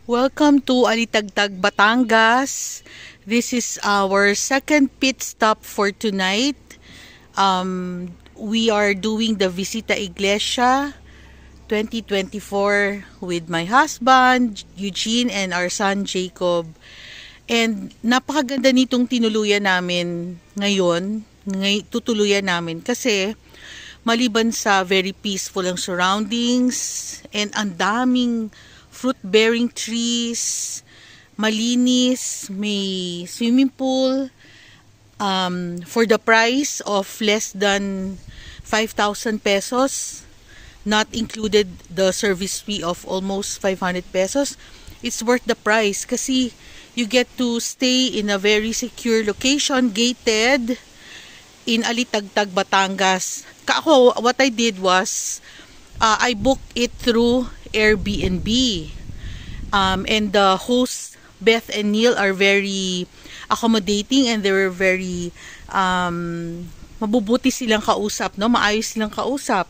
Welcome to Alitagtag, Batangas. This is our second pit stop for tonight. We are doing the Visita Iglesia 2024 with my husband, Eugene, and our son, Jacob. And napakaganda nitong tinuluyan namin ngayon. Tutuluyan namin kasi maliban sa very peaceful ang surroundings and ang daming fruit-bearing trees, malinis, may swimming pool, for the price of less than 5,000 pesos, not included the service fee of almost 500 pesos. It's worth the price kasi you get to stay in a very secure location, gated, in Alitagtag, Batangas. Ako, what I did was, I booked it through Airbnb. And the hosts, Beth and Neil, are very accommodating and they were very mabubuti silang kausap, no? Maayos silang kausap.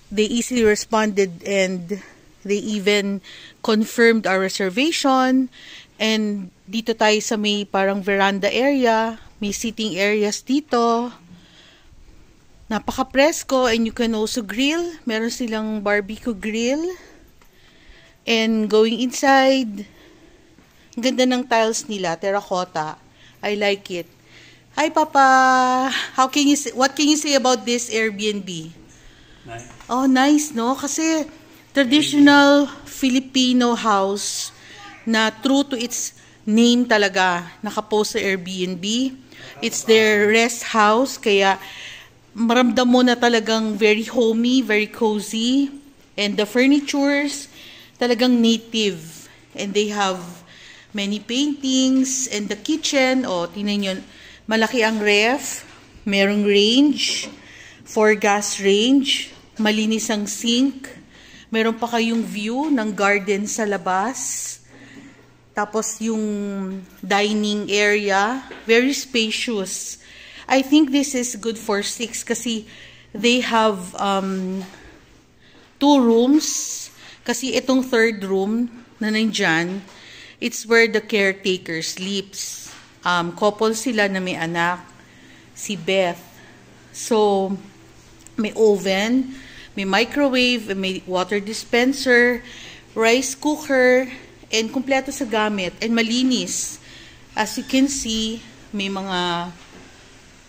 They easily responded and they even confirmed our reservation. And dito tayo sa may parang veranda area, may sitting areas dito. Napaka-presko, and you can also grill. Meron silang barbecue grill. And going inside, ganda ng tiles nila, terracotta. I like it. Hi, Papa. What can you say about this Airbnb? Nice. Oh, nice, no? Kasi traditional Filipino house na true to its name talaga. Nakapost sa Airbnb. It's their rest house, kaya maramdam mo na talagang very homey, very cozy. And the furnitures, talagang native, and they have many paintings. And the kitchen, tingnan nyo, malaki ang ref, merong range, 4 gas range, malinis ang sink, meron pa kayong view ng garden sa labas, tapos yung dining area, very spacious. I think this is good for 6 kasi they have 2 rooms. Kasi itong third room na nandyan, it's where the caretaker sleeps. Couple sila na may anak, si Beth. So, may oven, may microwave, may water dispenser, rice cooker, and kumpleto sa gamit. And malinis. As you can see, may mga,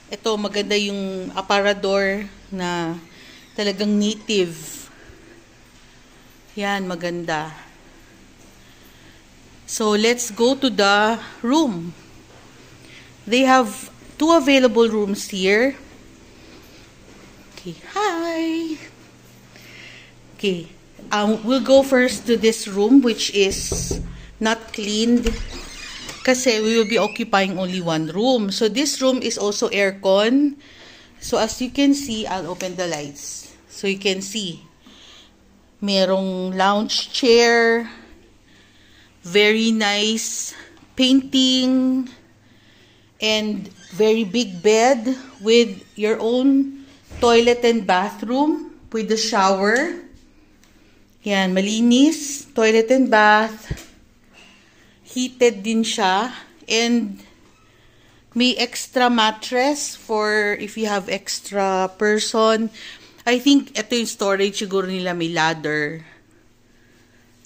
ito maganda yung aparador na talagang native. Yan, maganda. So, let's go to the room. They have 2 available rooms here. Okay, hi! Okay, we'll go first to this room, which is not cleaned kasi we will be occupying only 1 room. So, this room is also aircon. So, as you can see, I'll open the lights. So, you can see. Merong lounge chair, very nice painting, and very big bed with your own toilet and bathroom with the shower. Yan, malinis, toilet and bath. Heated din siya, and may extra mattress for if you have extra person. I think ito yung storage siguro nila, may ladder.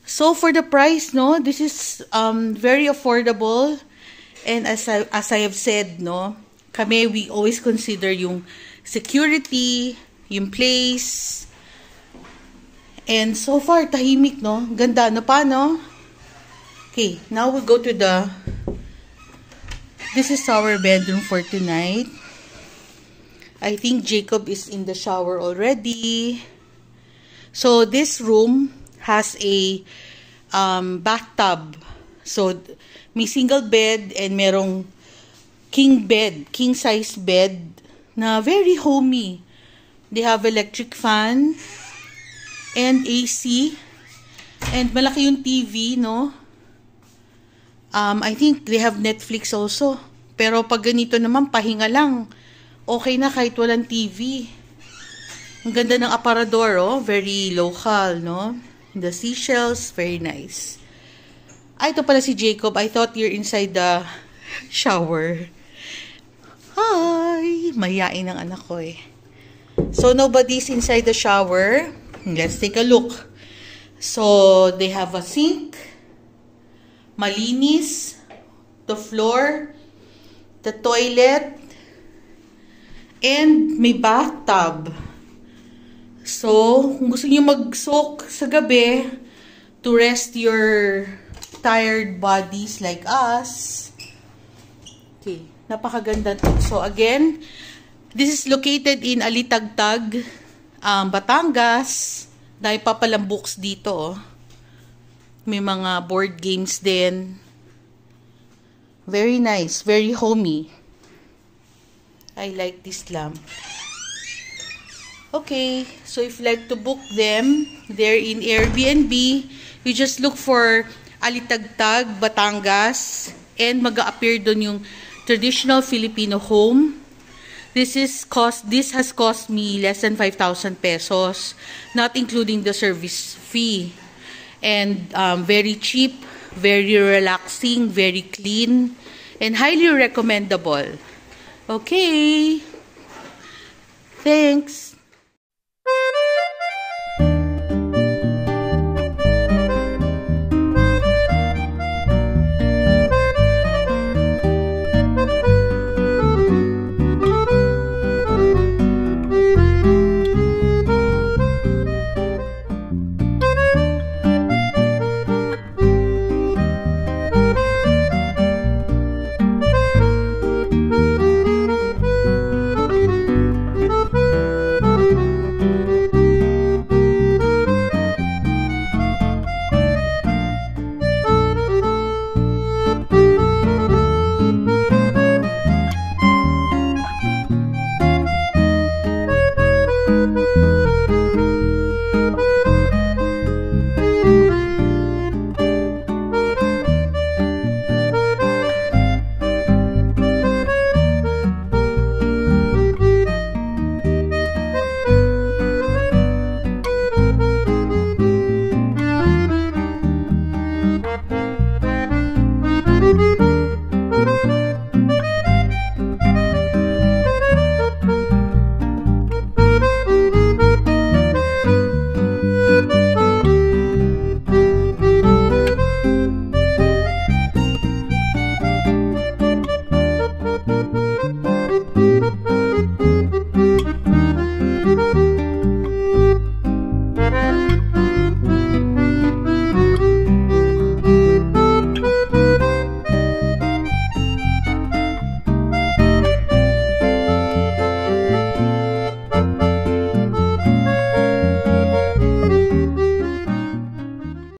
So for the price, no, this is very affordable. And as I have said, no, we always consider yung security, yung place. And so far tahimik, no. Ganda, no pa, no? Okay, now we'll go to this is our bedroom for tonight. I think Jacob is in the shower already. So, this room has a bathtub. So, may single bed and merong king size bed na very homey. They have electric fan and AC. And malaki yung TV, no? I think they have Netflix also. Pero pag ganito naman, pahinga lang. Okay na kahit walang TV. Ang ganda ng aparador, oh. Very local, no? The seashells, very nice. Ay, ito pala si Jacob. I thought you're inside the shower. Hi! Mayain ang anak ko eh. So, nobody's inside the shower. Let's take a look. So, they have a sink. Malinis. The floor. The toilet. And may bathtub. So, kung gusto niyo mag-soak sa gabi to rest your tired bodies like us. Okay, napakaganda to. So, again, this is located in Alitagtag, Batangas. Dahil pa palang books dito. Oh. May mga board games din. Very nice, very homey. I like this lamp. Okay, so if you like to book them, they're in Airbnb. You just look for Alitagtag, Batangas, and mag-appear doon yung traditional Filipino home. This has cost me less than 5,000 pesos, not including the service fee. And very cheap, very relaxing, very clean, and highly recommendable. Okay. Thanks.